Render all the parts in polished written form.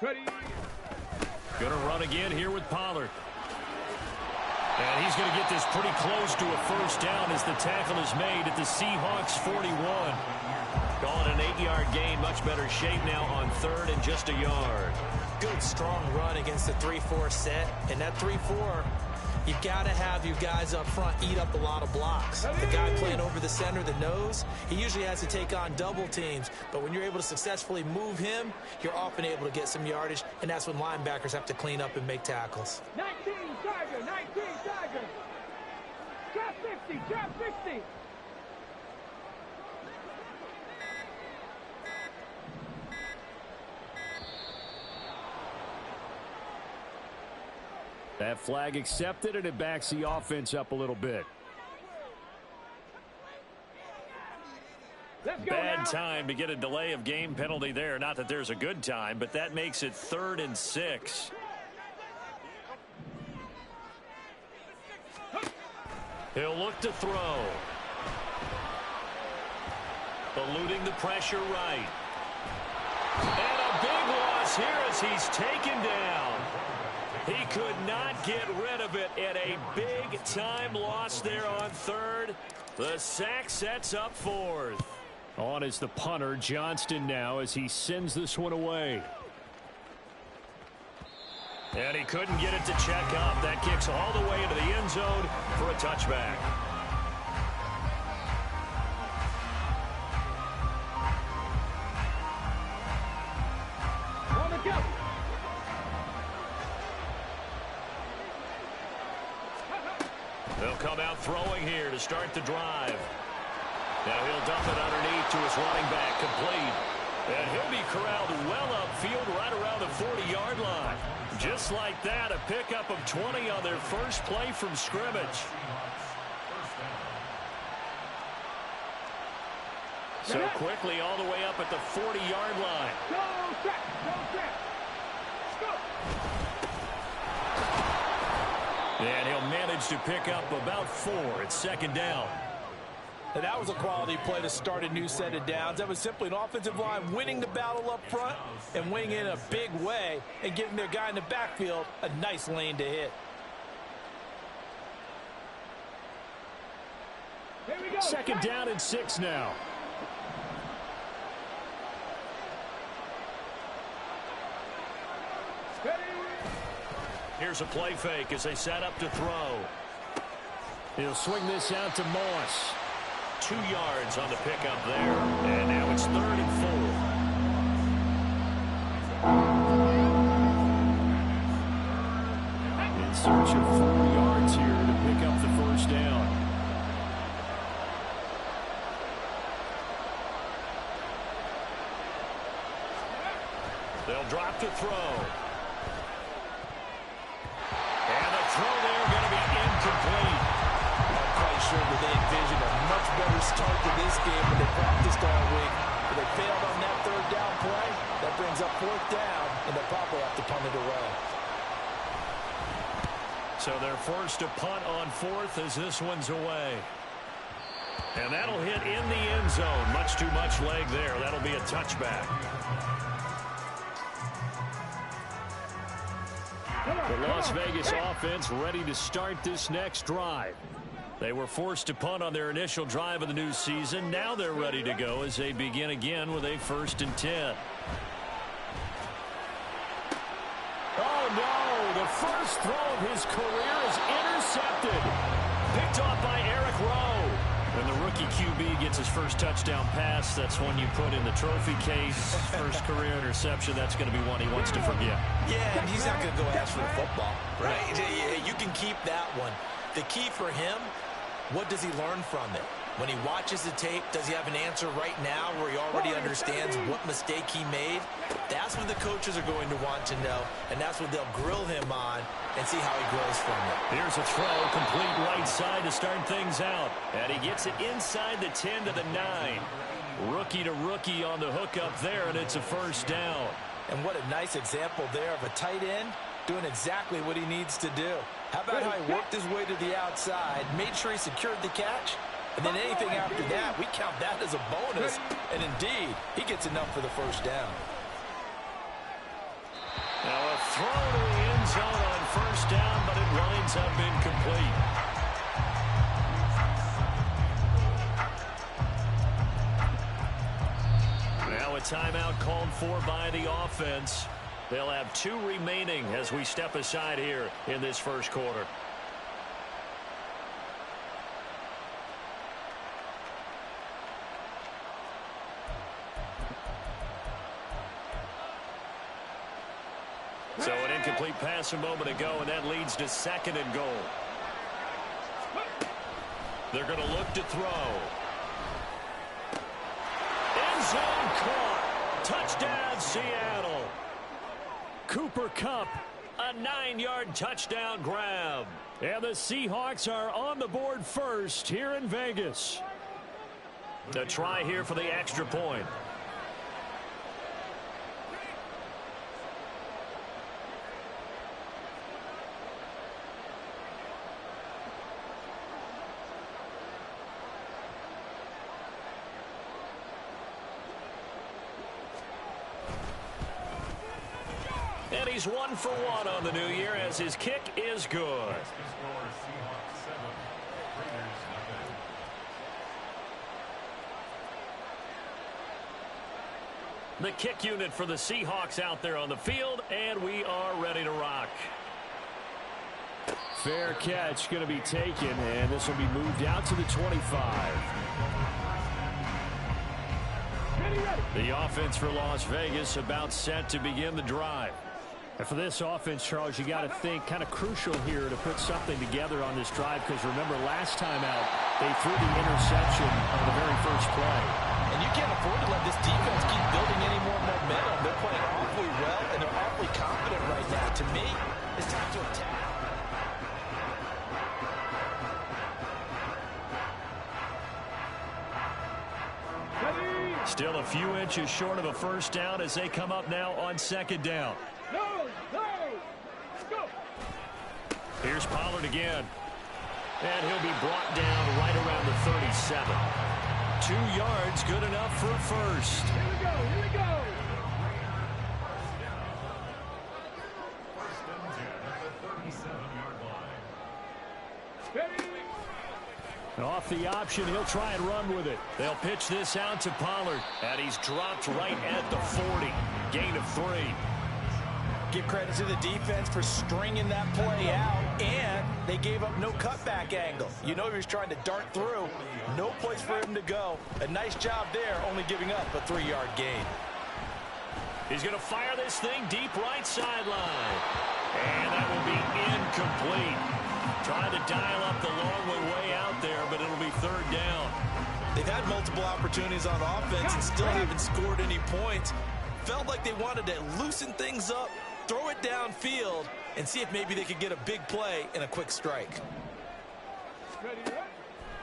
Ready. Gonna run again here with Pollard. And he's going to get this pretty close to a first down as the tackle is made at the Seahawks 41. Calling an 8-yard gain. Much better shape now on third and just a yard. Good, strong run against the 3-4 set. And that 3-4, you've got to have your guys up front eat up a lot of blocks. The guy playing over the center, the nose, he usually has to take on double teams. But when you're able to successfully move him, you're often able to get some yardage. And that's when linebackers have to clean up and make tackles. 19 Tiger, 19 Tiger. Trap 50, trap 50. That flag accepted, and it backs the offense up a little bit. Bad time to get a delay of game penalty there. Not that there's a good time, but that makes it 3rd and 6. He'll look to throw. Eluding the pressure right. And a big loss here as he's taken down. He could not get rid of it, and a big-time loss there on third. The sack sets up 4th. On is the punter, Johnston, now as he sends this one away. And he couldn't get it to check up. That kicks all the way into the end zone for a touchback. On the go. They'll come out throwing here to start the drive. Now he'll dump it underneath to his running back, complete. And he'll be corralled well upfield right around the 40-yard line. Just like that, a pickup of 20 on their first play from scrimmage. So quickly all the way up at the 40-yard line. Go, trap, go, trap. Go. And he'll manage to pick up about 4 at 2nd down. And that was a quality play to start a new set of downs. That was simply an offensive line winning the battle up front and winning in a big way and giving their guy in the backfield a nice lane to hit. Here we go. 2nd down and 6 now. Here's a play fake as they set up to throw. He'll swing this out to Moss. 2 yards on the pickup there. And now it's 3rd and 4. In search of 4 yards here to pick up the first down. They'll drop to throw. And the throw there going to be incomplete. I'm quite sure that they envisioned a much better start to this game when they practiced all week. But they failed on that 3rd down play. That brings up 4th down, and they'll probably have to punt it away. So they're forced to punt on 4th as this one's away. And that'll hit in the end zone. Much too much leg there. That'll be a touchback. The Las Vegas offense ready to start this next drive. They were forced to punt on their initial drive of the new season. Now they're ready to go as they begin again with a 1st and 10. Oh, no. The first throw of his career is intercepted. Picked off by Eric Rowe. When the rookie QB gets his first touchdown pass, that's one you put in the trophy case. First career interception, that's going to be one he wants to forget. Yeah, and he's not going to go ask for the football, right? You can keep that one. The key for him, what does he learn from it? When he watches the tape, does he have an answer right now where he already understands what mistake he made? That's what the coaches are going to want to know, and that's what they'll grill him on and see how he grows from it. Here's a throw, complete right side to start things out. And he gets it inside the 10 to the 9. Rookie to rookie on the hook up there, and it's a first down. And what a nice example there of a tight end doing exactly what he needs to do. How about how he worked his way to the outside, made sure he secured the catch, And then anything after that, we count that as a bonus. And indeed, he gets enough for the first down. Now a throw to the end zone on first down, but it winds up incomplete. Now a timeout called for by the offense. They'll have 2 remaining as we step aside here in this first quarter. So an incomplete pass a moment ago, and that leads to 2nd and goal. They're going to look to throw. End zone caught. Touchdown, Seattle. Cooper Kupp, a 9-yard touchdown grab. And the Seahawks are on the board first here in Vegas. A try here for the extra point. And he's 1 for 1 on the new year as his kick is good. The kick unit for the Seahawks out there on the field, and we are ready to rock. Fair catch going to be taken, and this will be moved out to the 25. The offense for Las Vegas about set to begin the drive. And for this offense, Charles, you got to think kind of crucial here to put something together on this drive, because remember last time out they threw the interception on the very first play. And you can't afford to let this defense keep building any more momentum. They're playing awfully well, and they're awfully confident right now. To me, it's time to attack. Still a few inches short of a first down as they come up now on 2nd down. No, go. Here's Pollard again. And he'll be brought down right around the 37. 2 yards, good enough for a first. Here we go. Off the option, he'll try and run with it. They'll pitch this out to Pollard, and he's dropped right at the 40. Gain of 3. Give credit to the defense for stringing that play out, and they gave up no cutback angle. You know he was trying to dart through. No place for him to go. A nice job there, only giving up a 3-yard gain. He's going to fire this thing deep right sideline. And that will be incomplete. Trying to dial up the long way out there, but it'll be 3rd down. They've had multiple opportunities on offense and still haven't scored any points. Felt like they wanted to loosen things up, throw it downfield, and see if maybe they could get a big play and a quick strike.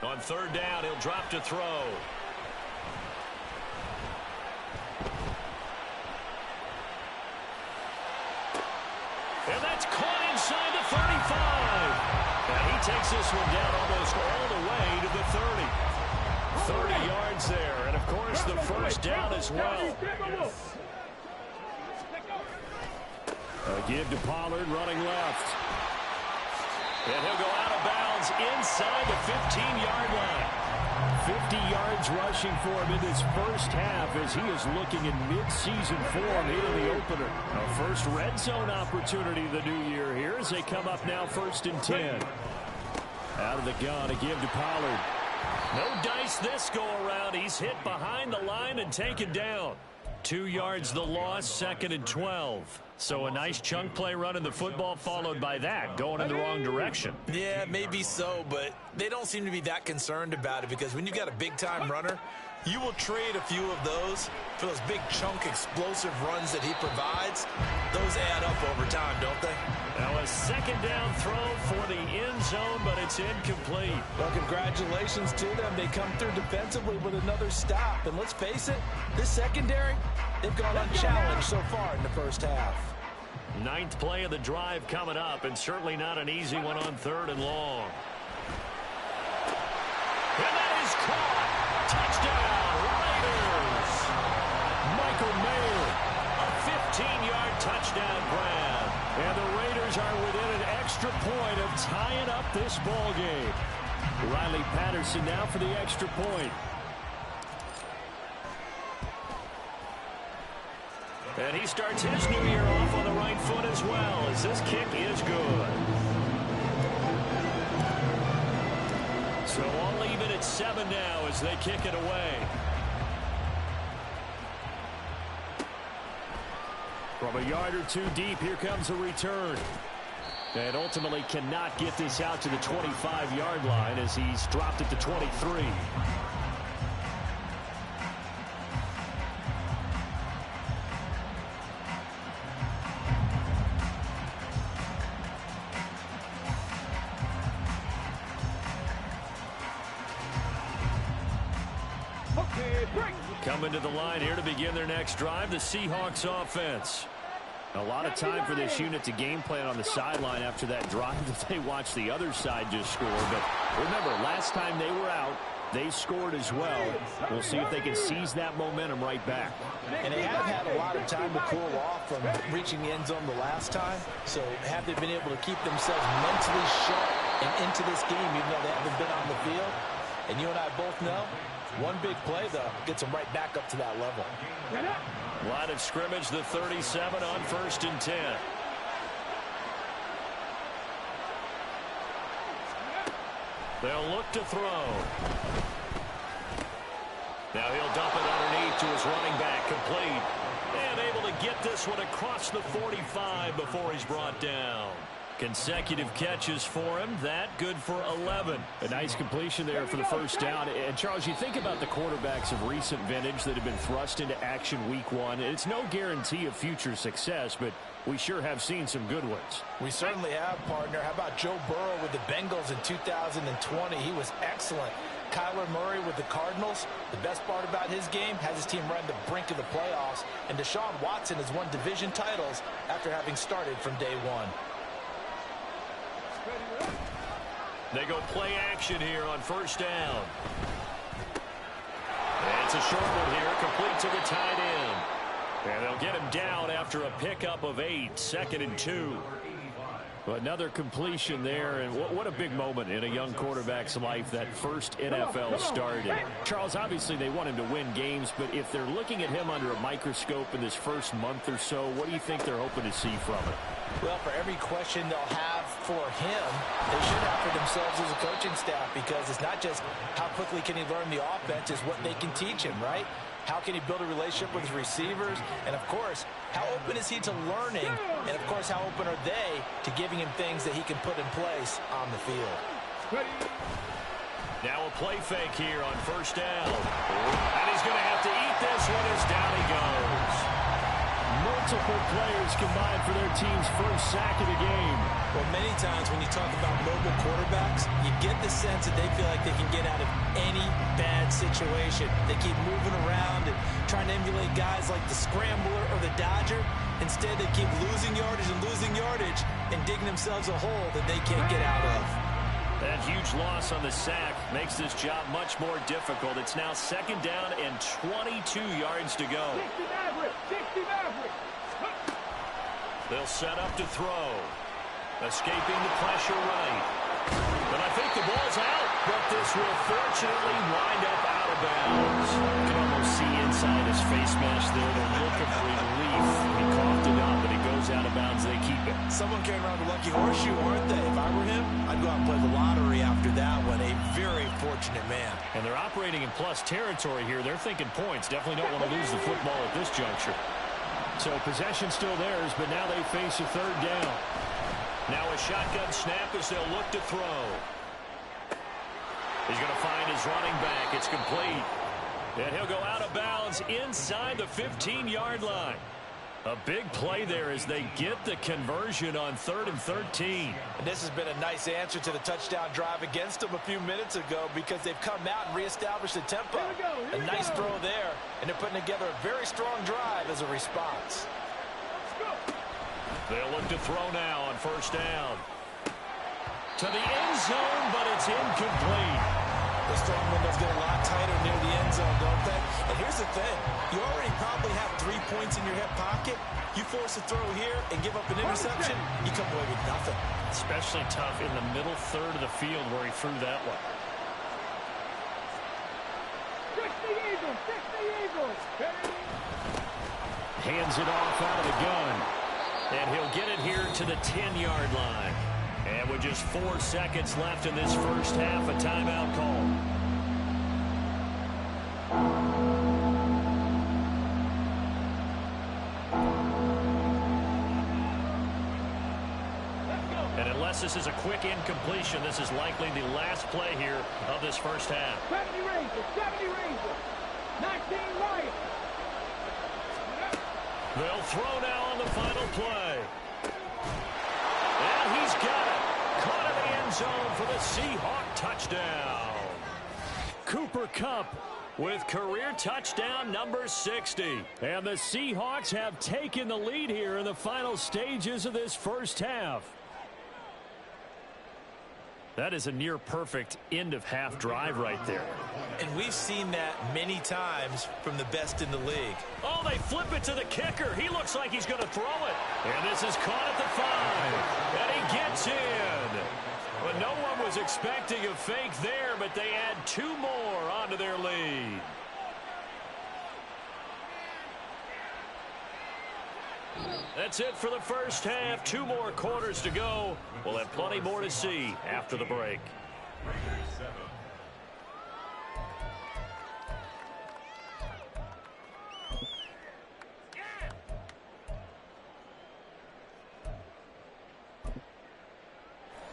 On 3rd down, he'll drop to throw. And that's caught inside the 35. And he takes this one down almost all the way to the 30. 30 yards there, and of course the first down as well. A give to Pollard, running left. And he'll go out of bounds inside the 15-yard line. 50 yards rushing for him in this first half as he is looking in mid-season form here in the opener. A first red zone opportunity the new year here as they come up now 1st and 10. Out of the gun, a give to Pollard. No dice this go around. He's hit behind the line and taken down. 2 yards the loss, 2nd and 12. So a nice chunk play running the football followed by that, going in the wrong direction. Yeah, maybe so, but they don't seem to be that concerned about it because when you've got a big-time runner, you will trade a few of those for those big chunk explosive runs that he provides. Those add up over time, don't they? Now a 2nd down throw for the end zone, but it's incomplete. Well, congratulations to them. They come through defensively with another stop. And let's face it, this secondary, they've gone unchallenged so far in the first half. 9th play of the drive coming up, and certainly not an easy one on 3rd and long. And that is extra point of tying up this ball game. Riley Patterson now for the extra point. And he starts his new year off on the right foot as well, as this kick is good. So all even at 7 now as they kick it away. From a yard or two deep, here comes a return. And ultimately cannot get this out to the 25-yard line as he's dropped it to 23. Coming to the line here to begin their next drive, the Seahawks offense. A lot of time for this unit to game plan on the sideline after that drive that they watched the other side just score. But remember, last time they were out, they scored as well. We'll see if they can seize that momentum right back. And they have had a lot of time to cool off from reaching the end zone the last time. So have they been able to keep themselves mentally sharp and into this game, even though they haven't been on the field? And you and I both know, one big play, though, gets them right back up to that level. Line of scrimmage, the 37 on 1st and 10. They'll look to throw. Now he'll dump it underneath to his running back, complete. And able to get this one across the 45 before he's brought down. Consecutive catches for him. That good for 11. A nice completion there for the first down. And, Charles, you think about the quarterbacks of recent vintage that have been thrust into action week 1. It's no guarantee of future success, but we sure have seen some good ones. We certainly have, partner. How about Joe Burrow with the Bengals in 2020? He was excellent. Kyler Murray with the Cardinals. The best part about his game, has his team right on the brink of the playoffs. And Deshaun Watson has won division titles after having started from day one. They go play action here on 1st down. And it's a short one here, complete to the tight end. And they'll get him down after a pickup of 8, 2nd and 2. Another completion there, and what a big moment in a young quarterback's life, that first NFL start. And Charles, obviously they want him to win games, but if they're looking at him under a microscope in this first month or so, what do you think they're hoping to see from it? Well, for every question they'll have for him, they should have for themselves as a coaching staff, because it's not just how quickly can he learn the offense, it's what they can teach him, right? How can he build a relationship with his receivers? And, of course, how open is he to learning? And, of course, how open are they to giving him things that he can put in place on the field? Now a play fake here on 1st down. And he's going to have to eat this one as down he goes. Multiple players combined for their team's first sack of the game. Well, many times when you talk about mobile quarterbacks, you get the sense that they feel like they can get out of any bad situation. They keep moving around and trying to emulate guys like the Scrambler or the Dodger. Instead, they keep losing yardage and digging themselves a hole that they can't get out of. That huge loss on the sack makes this job much more difficult. It's now 2nd down and 22 yards to go. 60 Mavericks. They'll set up to throw. Escaping the pressure right. And I think the ball's out, but this will fortunately wind up out of bounds. You can almost see inside his face mask there the look of relief. He coughed it up, but it goes out of bounds. They keep it. Someone came around the lucky horseshoe, aren't they? If I were him, I'd go out and play the lottery after that one. A very fortunate man. And they're operating in plus territory here. They're thinking points. Definitely don't want to lose the football at this juncture. So possession still theirs, but now they face a 3rd down. Now a shotgun snap as they'll look to throw. He's going to find his running back. It's complete. And he'll go out of bounds inside the 15-yard line. A big play there as they get the conversion on 3rd and 13. And this has been a nice answer to the touchdown drive against them a few minutes ago, because they've come out and reestablished the tempo. A nice throw there, and they're putting together a very strong drive as a response. They'll look to throw now on 1st down. To the end zone, but it's incomplete. The strong windows get a lot tighter near the end zone, don't they? And here's the thing. You already probably have 3 points in your hip pocket. You force a throw here and give up an interception, you come away with nothing. Especially tough in the middle third of the field where he threw that one. 60 Eagles, 60 Eagles. Hands it off out of the gun. And he'll get it here to the 10-yard line. And with just 4 seconds left in this first half, a timeout call. And unless this is a quick incompletion, this is likely the last play here of this first half. 70 Rangers, 70 Rangers. 19 Lions. They'll throw now on the final play. And he's got it. Caught in the end zone for the Seahawk touchdown. Cooper Kupp with career touchdown number 60. And the Seahawks have taken the lead here in the final stages of this first half. That is a near-perfect end-of-half drive right there. And we've seen that many times from the best in the league. Oh, they flip it to the kicker. He looks like he's going to throw it. And this is caught at the 5. And he gets in. Well, no one was expecting a fake there, but they add 2 more onto their lead. That's it for the first half. 2 more quarters to go. We'll have plenty more to see after the break.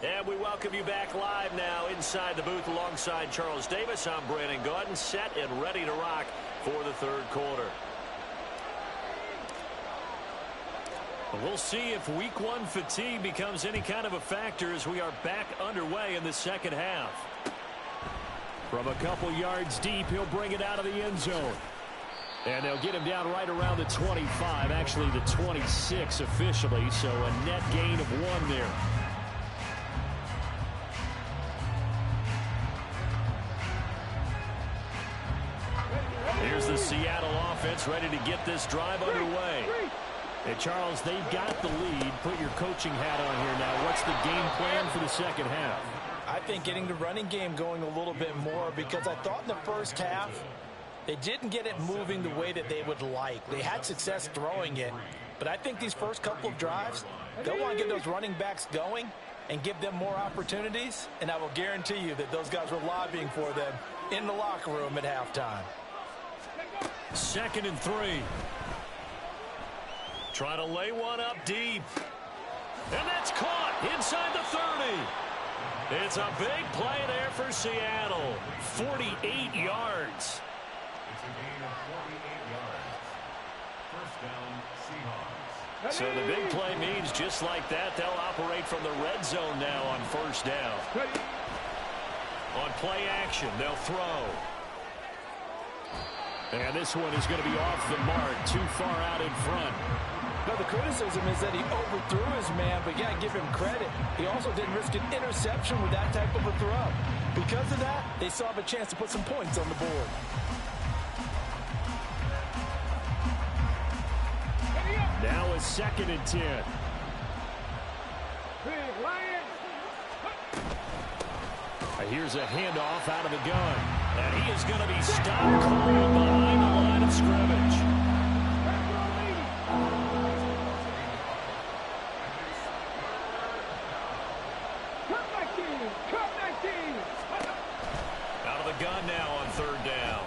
And we welcome you back live now inside the booth alongside Charles Davis. I'm Brandon Gaudin, set and ready to rock for the third quarter. We'll see if week 1 fatigue becomes any kind of a factor as we are back underway in the second half. From a couple yards deep, he'll bring it out of the end zone. And they'll get him down right around the 25, actually the 26 officially, so a net gain of 1 there. Here's the Seattle offense ready to get this drive underway. Hey, Charles, they've got the lead. Put your coaching hat on here now. What's the game plan for the second half? I think getting the running game going a little bit more, because I thought in the first half they didn't get it moving the way that they would like. They had success throwing it, but I think these first couple of drives, they'll want to get those running backs going and give them more opportunities, and I will guarantee you that those guys were lobbying for them in the locker room at halftime. 2nd and 3. Try to lay one up deep. And that's caught inside the 30. It's a big play there for Seattle. 48 yards. So the big play means just like that, they'll operate from the red zone now on first down. On play action, they'll throw. And this one is going to be off the mark, too far out in front. Now, the criticism is that he overthrew his man, but yeah, give him credit. He also didn't risk an interception with that type of a throw. Because of that, they still have a chance to put some points on the board. Now a 2nd and 10. Here's a handoff out of the gun. And he is going to be stopped cold behind the line of scrimmage. Out of the gun now on 3rd down.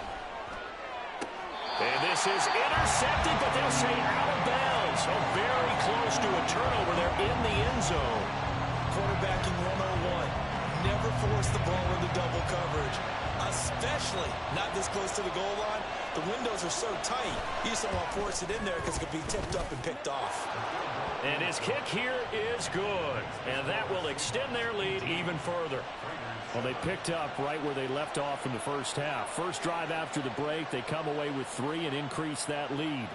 And this is intercepted, but they'll say out of bounds. So very close to a turnover there in the end zone. Quarterbacking 101. Never force the ball into double coverage, especially not this close to the goal line. The windows are so tight, you just don't want to force it in there because it could be tipped up and picked off. And his kick here is good, and that will extend their lead even further. Well, they picked up right where they left off in the first half. First drive after the break, they come away with 3 and increase that lead.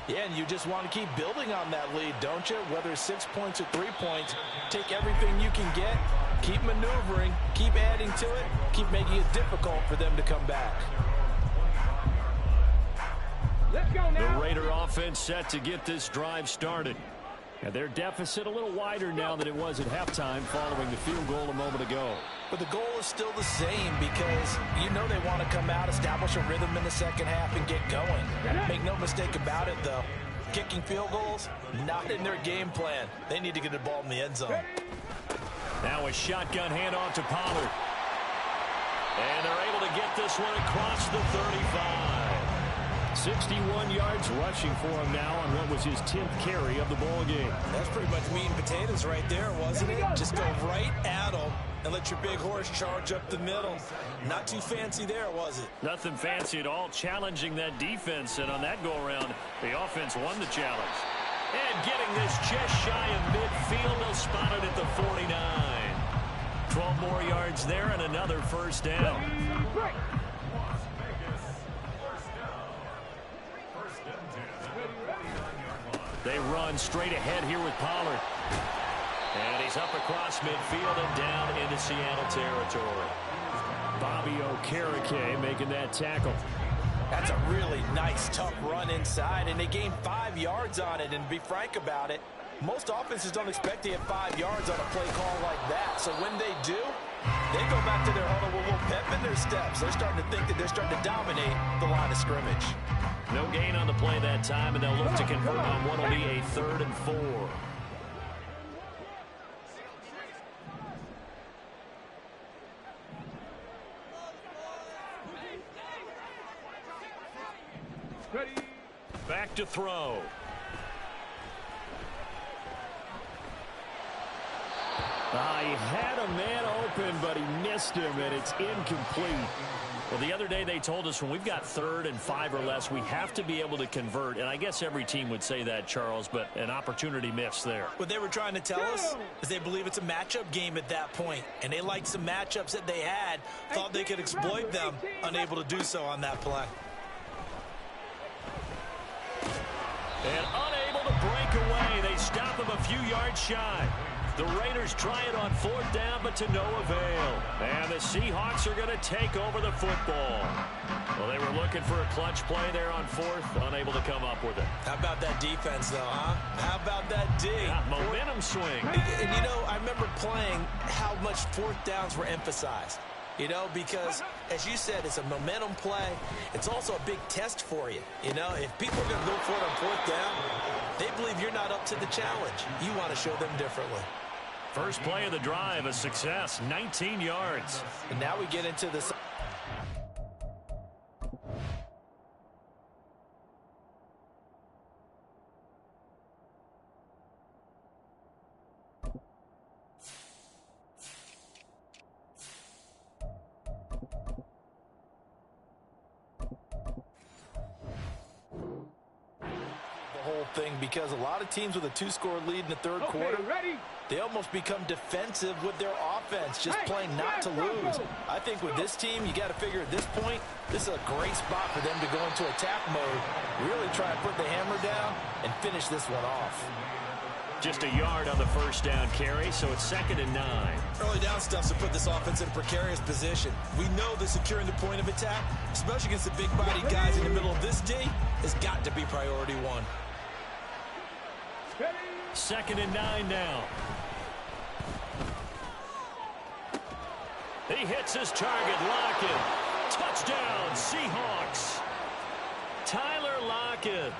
Yeah, and you just want to keep building on that lead, don't you? Whether it's 6 points or 3 points, take everything you can get, keep maneuvering, keep adding to it, keep making it difficult for them to come back. Let's go now. The Raider offense set to get this drive started. And their deficit a little wider now than it was at halftime following the field goal a moment ago. But the goal is still the same because you know they want to come out, establish a rhythm in the second half, and get going. Make no mistake about it, though. Kicking field goals, not in their game plan. They need to get the ball in the end zone. Now a shotgun handoff to Pollard. And they're able to get this one across the 35. 61 yards rushing for him now on what was his 10th carry of the ball game. That's pretty much meat and potatoes right there, wasn't it? Just go right at them and let your big horse charge up the middle. Not too fancy there, was it? Nothing fancy at all, challenging that defense. And on that go-around, the offense won the challenge. And getting this just shy of midfield, they'll spot it at the 49. 12 more yards there and another first down. They run straight ahead here with Pollard. And he's up across midfield and down into Seattle territory. Bobby Okereke making that tackle. That's a really nice, tough run inside, and they gained 5 yards on it. And to be frank about it, most offenses don't expect to get 5 yards on a play call like that. So when they do, they go back to their huddle with a little pep in their steps. They're starting to think that they're starting to dominate the line of scrimmage. No gain on the play that time, and they'll look to convert on what will be a 3rd and 4. Back to throw. He had a man open, but he missed him, and it's incomplete. Well, the other day they told us when we've got 3rd and 5 or less, we have to be able to convert. And I guess every team would say that, Charles, but an opportunity missed there. What they were trying to tell us is they believe it's a matchup game at that point. And they liked some matchups that they had, thought they could exploit them, unable to do so on that play. And unable to break away. They stop him a few yards shy. The Raiders try it on 4th down, but to no avail. And the Seahawks are going to take over the football. Well, they were looking for a clutch play there on 4th, unable to come up with it. How about that defense, though, huh? How about that D? Yeah, momentum swing. And, you know, I remember playing how much 4th downs were emphasized. You know, because, as you said, it's a momentum play. It's also a big test for you. You know, if people are going to go for it on 4th down, they believe you're not up to the challenge. You want to show them differently. First play of the drive, a success, 19 yards. And now we get into this. Thing because a lot of teams with a 2-score lead in the 3rd quarter, they almost become defensive with their offense, just playing not to lose. I think with this team, you got to figure at this point, this is a great spot for them to go into attack mode, really try to put the hammer down and finish this one off. Just a yard on the first down carry, so it's 2nd and 9. Early down stuff to put this offense in a precarious position. We know that securing the point of attack, especially against the big-bodied guys in the middle of this D, has got to be priority 1. 2nd and 9 now. He hits his target. Lockett. Touchdown, Seahawks. Tyler Lockett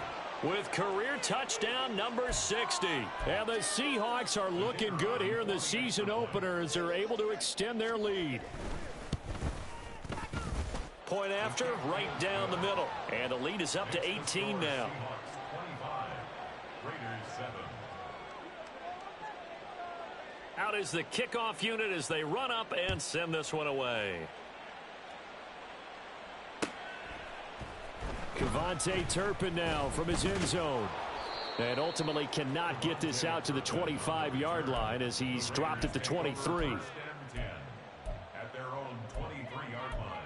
with career touchdown number 60. And the Seahawks are looking good here in the season opener as they're able to extend their lead. Point after, right down the middle. And the lead is up to 18 now. Out is the kickoff unit as they run up and send this one away. Kevontae Turpin now from his end zone. And ultimately cannot get this out to the 25-yard line as he's dropped at the 23. At their own 23-yard line.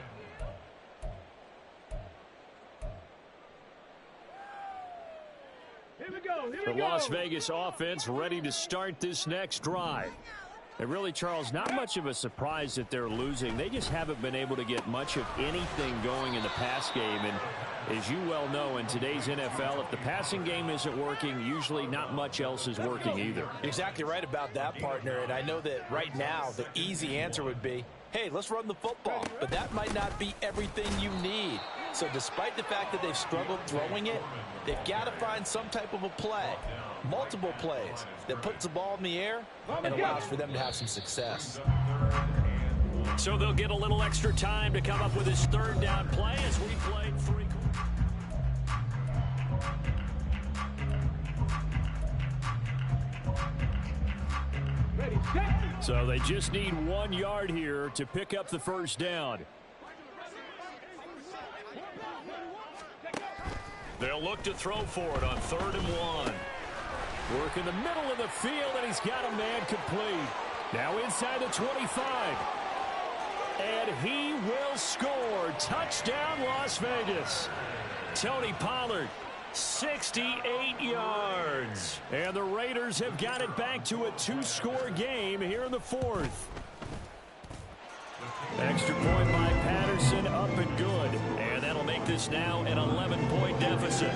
Here we go. The Las Vegas offense ready to start this next drive. And really, Charles, not much of a surprise that they're losing. They just haven't been able to get much of anything going in the pass game. And as you well know, in today's NFL, if the passing game isn't working, usually not much else is working either. You're exactly right about that, partner. And I know that right now the easy answer would be, hey, let's run the football. But that might not be everything you need. So despite the fact that they've struggled throwing it, they've got to find some type of a play, multiple plays, that puts the ball in the air and allows for them to have some success. So they'll get a little extra time to come up with his third down play as we played 3 quarters. So they just need 1 yard here to pick up the first down. They'll look to throw for it on 3rd and 1. Work in the middle of the field, and he's got a man complete. Now inside the 25. And he will score. Touchdown, Las Vegas. Tony Pollard, 68 yards. And the Raiders have got it back to a 2-score game here in the 4th. Extra point by Patterson, up and good. And that'll make this now an 11-point deficit.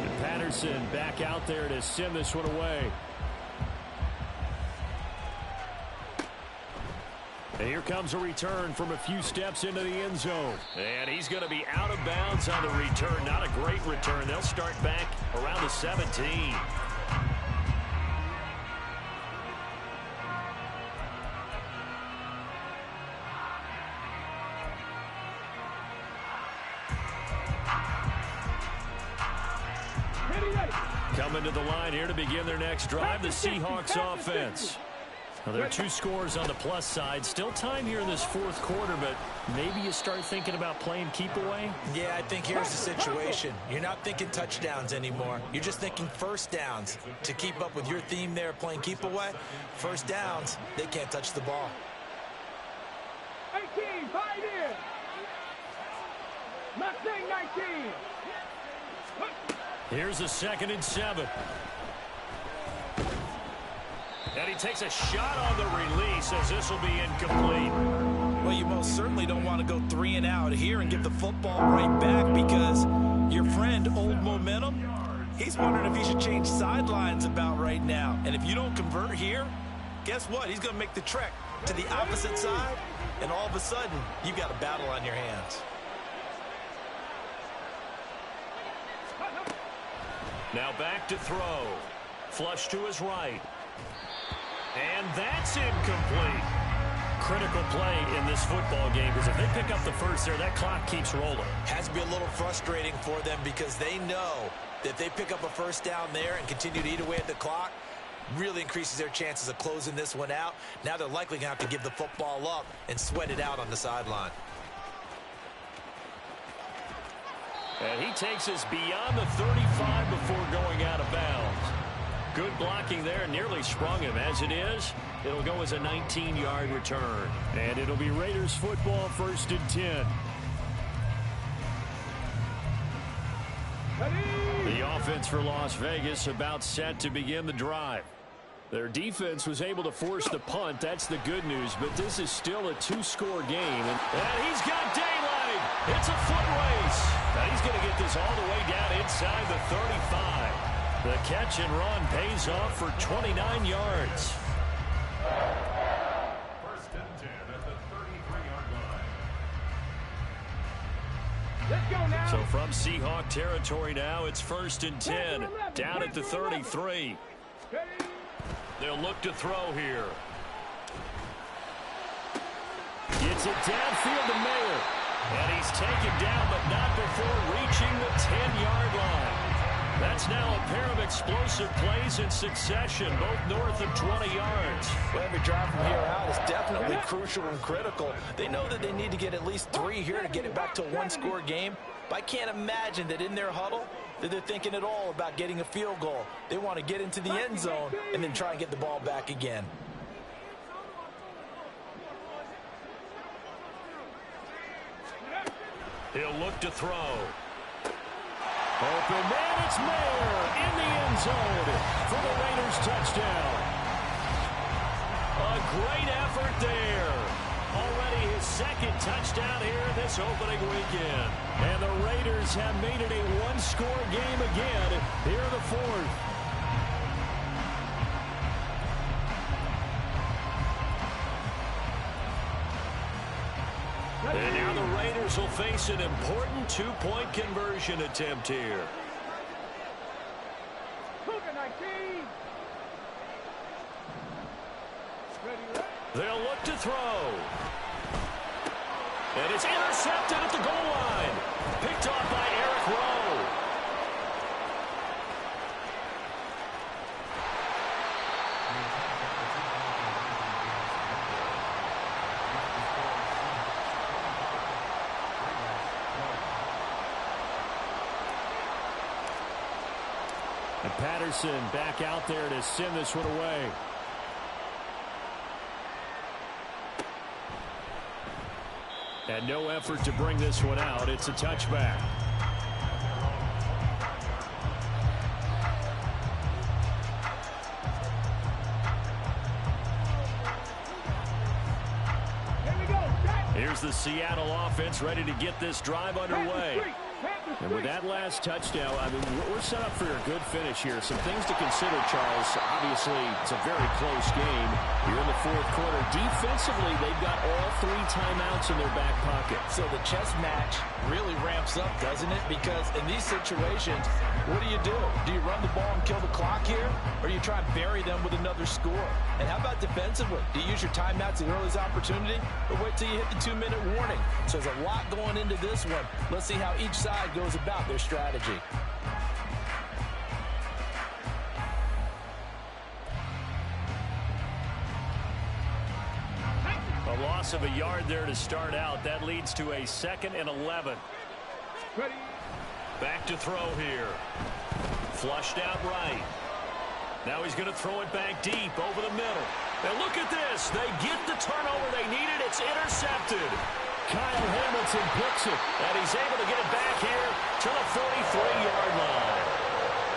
And Patterson back out there to send this one away. And here comes a return from a few steps into the end zone. And he's going to be out of bounds on the return. Not a great return. They'll start back around the 17. Coming to the line here to begin their next drive, the Seahawks offense. Well, there are 2 scores on the plus side. Still time here in this 4th quarter, but maybe you start thinking about playing keep away? Yeah, I think here's the situation. You're not thinking touchdowns anymore. You're just thinking first downs. To keep up with your theme there, playing keep away, first downs, they can't touch the ball. 18, 5 in. Mustang 19. Here's a 2nd and 7. And he takes a shot on the release as this will be incomplete. Well, you most certainly don't want to go 3 and out here and give the football right back, because your friend, Old Momentum, he's wondering if he should change sidelines about right now. And if you don't convert here, guess what? He's going to make the trek to the opposite side, and all of a sudden, you've got a battle on your hands. Now back to throw. Flush to his right. And that's incomplete. Critical play in this football game, because if they pick up the first there, that clock keeps rolling. Has to be a little frustrating for them, because they know that if they pick up a first down there and continue to eat away at the clock, really increases their chances of closing this one out. Now they're likely going to have to give the football up and sweat it out on the sideline. And he takes us beyond the 35 before going out of bounds. Good blocking there, nearly sprung him. As it is, it'll go as a 19-yard return. And it'll be Raiders football, 1st and 10. The offense for Las Vegas about set to begin the drive. Their defense was able to force the punt. That's the good news, but this is still a 2-score game. And he's got daylight. It's a foot race. Now he's going to get this all the way down inside the 35. The catch and run pays off for 29 yards. 1st and 10 at the 33-yard line. Let's go now. So from Seahawk territory now, it's 1st and 10, down at the 33. They'll look to throw here. Gets it downfield to Mayer. And he's taken down, but not before reaching the 10-yard line. That's now a pair of explosive plays in succession, both north of 20 yards. Well, every drive from here out is definitely crucial and critical. They know that they need to get at least 3 here to get it back to a 1-score game. But I can't imagine that in their huddle that they're thinking at all about getting a field goal. They want to get into the end zone and then try and get the ball back again. He'll look to throw. Open man, it's Mayer in the end zone for the Raiders touchdown. great effort there. Already his second touchdown here this opening weekend. And the Raiders have made it a one-score game again here in the fourth. And now the Raiders will face an important two-point conversion attempt here. Cougar 19. Ready. They'll look to throw. And it's intercepted at the goal line. Picked off by Eric Rowe. And Patterson back out there to send this one away. And no effort to bring this one out. It's a touchback. Here we go. Here's the Seattle offense ready to get this drive underway. And with that last touchdown, I mean, we're set up for a good finish here. Some things to consider, Charles. Obviously, it's a very close game. You're in the fourth quarter. Defensively, they've got all 3 timeouts in their back pocket. So the chess match really ramps up, doesn't it? Because in these situations, what do? Do you run the ball and kill the clock here? Or do you try and bury them with another score? And how about defensively? Do you use your timeouts at earliest opportunity? Or wait till you hit the 2-minute warning? So there's a lot going into this one. Let's see how each side goes about their strategy. A loss of a yard there to start out. That leads to a 2nd and 11. Ready. Back to throw here. Flushed out right. Now he's going to throw it back deep over the middle. And look at this. They get the turnover they needed. It's intercepted. Kyle Hamilton picks it. And he's able to get it back here to the 43-yard line.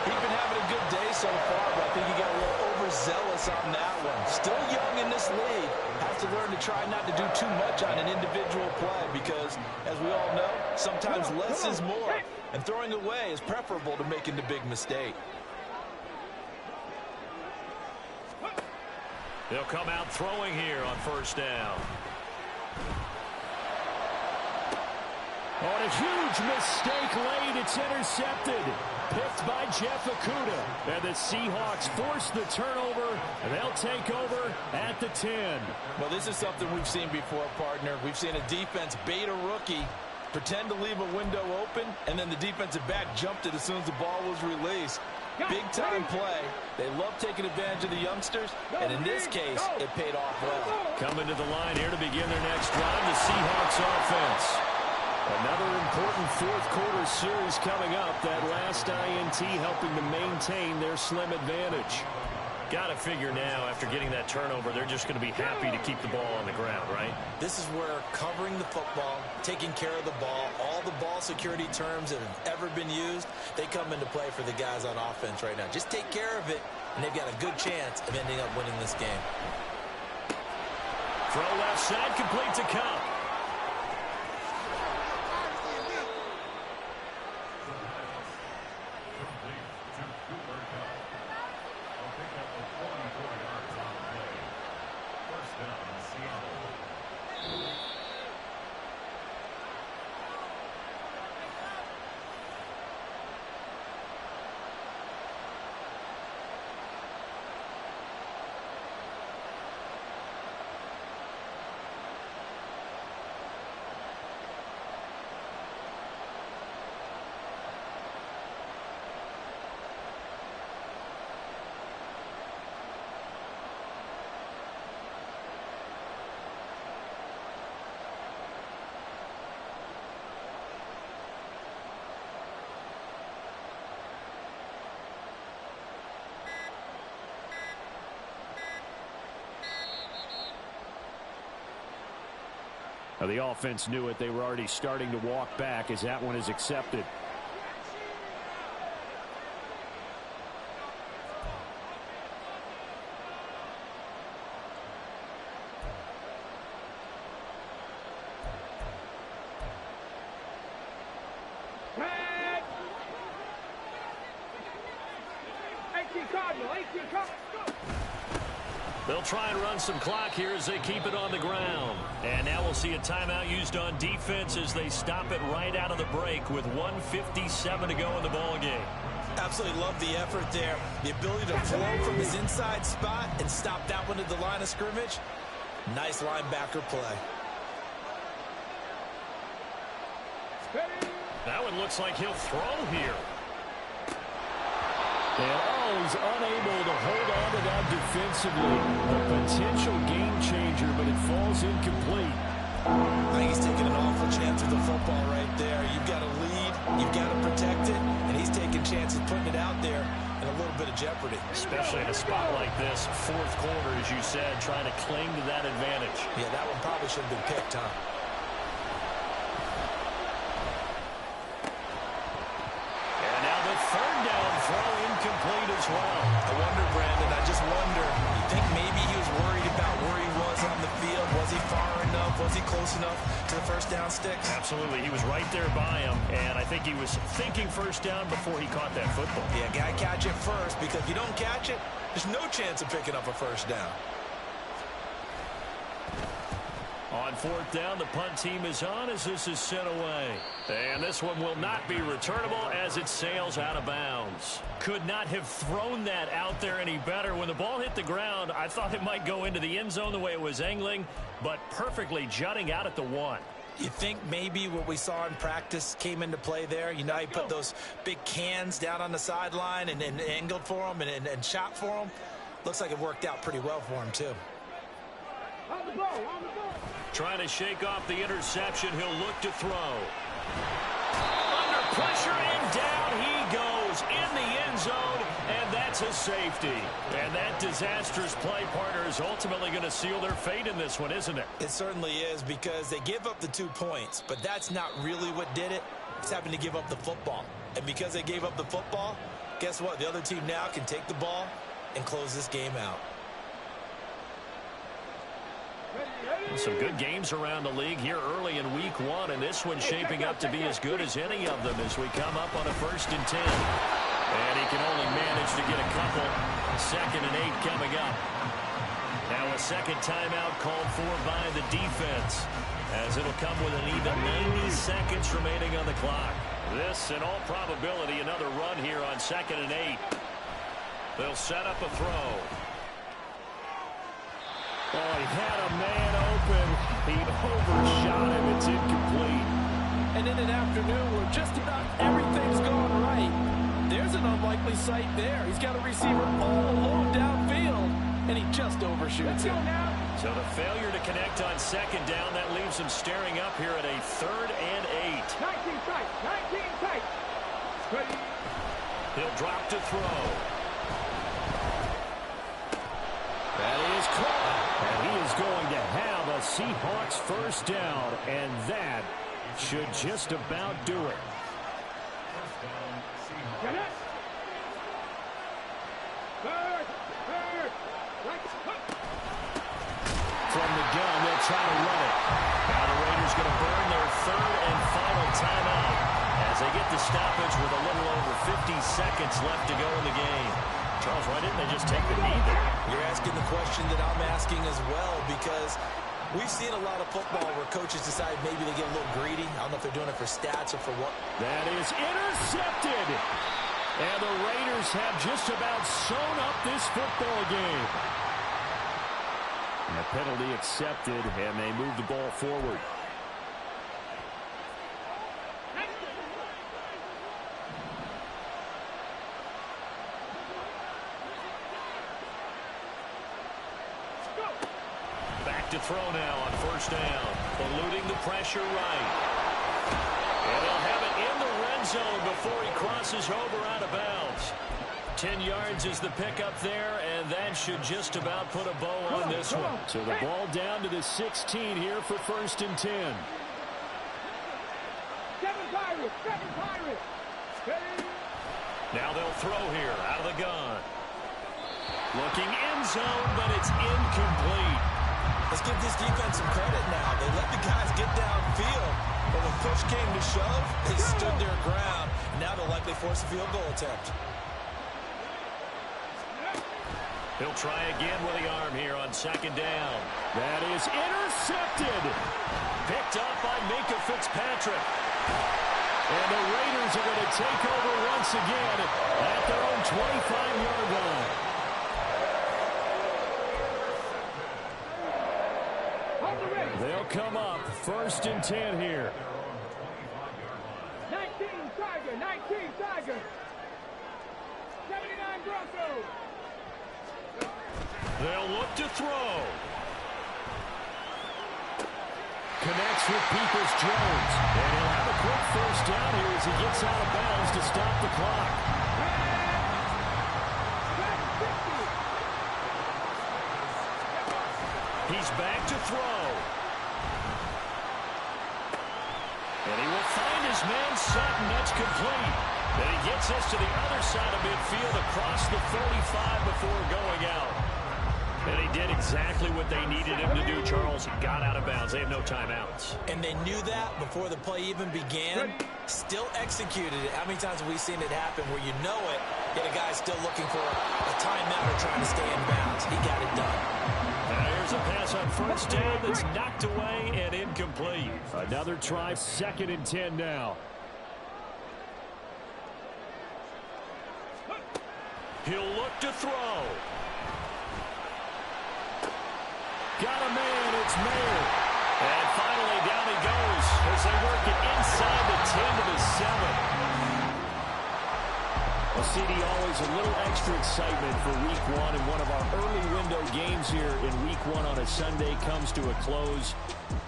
He's been having a good day so far, but I think he got a little overzealous on that one. Still young in this league. Has to learn to try not to do too much on an individual play because, as we all know, sometimes less is more. And throwing away is preferable to making the big mistake. They'll come out throwing here on first down. On a huge mistake late, it's intercepted. Picked by Jeff Okudah. And the Seahawks force the turnover, and they'll take over at the 10. Well, this is something we've seen before, partner. We've seen a defense bait a rookie, pretend to leave a window open, and then the defensive back jumped it as soon as the ball was released. Big-time play. They love taking advantage of the youngsters, and in this case, it paid off well. Coming to the line here to begin their next drive, the Seahawks offense. Another important fourth quarter series coming up. That last INT helping to maintain their slim advantage. Got to figure now, after getting that turnover, they're just going to be happy to keep the ball on the ground, right? This is where covering the football, taking care of the ball, all the ball security terms that have ever been used, they come into play for the guys on offense right now. Just take care of it, and they've got a good chance of ending up winning this game. Throw left side, complete to Cup. Now, the offense knew it. They were already starting to walk back as that one is accepted. Samuel, 18, come, go. They'll try and run some clock here as they keep it on the ground. And now we'll see a timeout used on defense as they stop it right out of the break with 1:57 to go in the ball game. Absolutely love the effort there. The ability to flow from his inside spot and stop that one at the line of scrimmage. Nice linebacker play. That one looks like he'll throw here. And he's unable to hold on to that defensively. A potential game changer, but it falls incomplete. I think he's taking an awful chance with the football right there. You've got to lead, you've got to protect it, and he's taking chances putting it out there in a little bit of jeopardy. Especially in a spot like this, fourth quarter, as you said, trying to cling to that advantage. Yeah, that one probably should have been picked, huh? And now the third down throw incomplete as well. I wonder, Brandon, I just wonder, you think maybe he was worried about where he was on the field? Was he far enough? Was he close enough to the first down sticks? Absolutely. He was right there by him, and I think he was thinking first down before he caught that football. Yeah, got to catch it first, because if you don't catch it, there's no chance of picking up a first down. On fourth down, the punt team is on as this is sent away. And this one will not be returnable as it sails out of bounds. Could not have thrown that out there any better. When the ball hit the ground, I thought it might go into the end zone the way it was angling, but perfectly jutting out at the 1. You think maybe what we saw in practice came into play there? You know, he put those big cans down on the sideline and angled for them and shot for them. Looks like it worked out pretty well for him, too. On the ball, on the ball. Trying to shake off the interception. He'll look to throw. Under pressure, and down he goes in the end zone, and that's a safety. And that disastrous play, partner, is ultimately going to seal their fate in this one, isn't it? It certainly is, because they give up the 2 points, but that's not really what did it. It's having to give up the football. And because they gave up the football, guess what? The other team now can take the ball and close this game out. Some good games around the league here early in week 1, and this one's shaping up to be as good as any of them as we come up on a 1st and 10. And he can only manage to get a couple. 2nd and 8 coming up. Now a second timeout called for by the defense, as it'll come with an even 90 seconds remaining on the clock. This, in all probability, another run here on 2nd and 8. They'll set up a throw. Oh, he had a man open. He overshot him. It's incomplete. And in an afternoon where just about everything's going right, there's an unlikely sight there. He's got a receiver all alone downfield, and he just overshoots him. So the failure to connect on 2nd down, that leaves him staring up here at a 3rd and 8. 19 tight, 19 tight. Ready. He'll drop to throw. That is caught. And he is going to have a Seahawks first down, and that should just about do it. Get it. Third. From the gun, they'll try to run it. Now the Raiders going to burn their 3rd and final timeout as they get the stoppage with a little over 50 seconds left to go in the game. Charles, why didn't they just take the knee there? You're asking the question that I'm asking as well, because we've seen a lot of football where coaches decide maybe they get a little greedy. I don't know if they're doing it for stats or for what. That is intercepted. And the Raiders have just about sewn up this football game. And a penalty accepted, and they move the ball forward. To throw now on 1st down, eluding the pressure right. And he'll have it in the red zone before he crosses over out of bounds. 10 yards is the pickup there, and that should just about put a bow on this one. So the ball down to the 16 here for 1st and 10. 7 Pirates, 7 Pirates. Now they'll throw here out of the gun. Looking end zone, but it's incomplete. Let's give this defense some credit now. They let the guys get downfield, but when push came to shove, they stood their ground. Now they'll likely force a field goal attempt. He'll try again with the arm here on second down. That is intercepted. Picked up by Minkah Fitzpatrick. And the Raiders are going to take over once again at their own 25-yard line. They'll come up 1st and 10 here. 19 Tiger, 19 Tiger. 79 Broncos. They'll look to throw. Connects with Peoples-Jones. And he'll have a quick 1st down here as he gets out of bounds to stop the clock. He's back to throw. And he will find his man Sutton. That's complete. And he gets us to the other side of midfield across the 35 before going out. And he did exactly what they needed him to do, Charles. He got out of bounds. They have no timeouts. And they knew that before the play even began. Still executed it. How many times have we seen it happen where you know it, yet a guy's still looking for a timeout or trying to stay in bounds? He got it done. Here's a pass on 1st down that's knocked away and incomplete. Another try, 2nd and 10 now. He'll look to throw. Got a man, it's Mayer. And finally down he goes as they work it inside the 10 to the 7. Well, CD, always a little extra excitement for Week 1, and one of our early window games here in Week 1 on a Sunday comes to a close.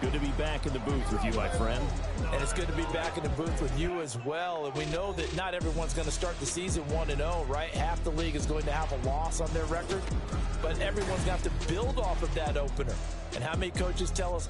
Good to be back in the booth with you, my friend. And it's good to be back in the booth with you as well. And we know that not everyone's going to start the season 1-0, right? Half the league is going to have a loss on their record, but everyone's going to have to build off of that opener. And how many coaches tell us